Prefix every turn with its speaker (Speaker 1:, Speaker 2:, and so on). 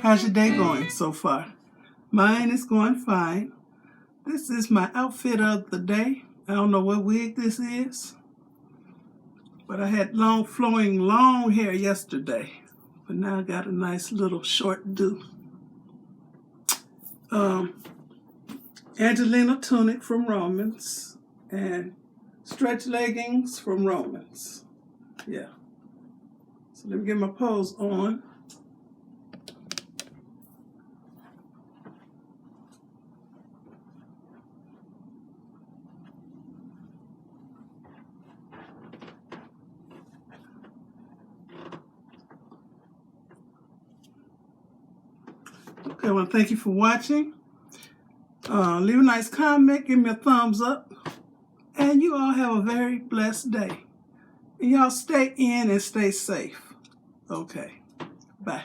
Speaker 1: How's your day going so far? Mine is going fine. This is my outfit of the day. I don't know what wig this is, but I had long flowing long hair yesterday, but now I got a nice little short do. Angelina Tunic from ROAMAN'S and stretch leggings from ROAMAN'S. Yeah. So let me get my pose on. Okay, I want to thank you for watching. Leave a nice comment, give me a thumbs up, and you all have a very blessed day. And y'all stay in and stay safe. Okay, bye.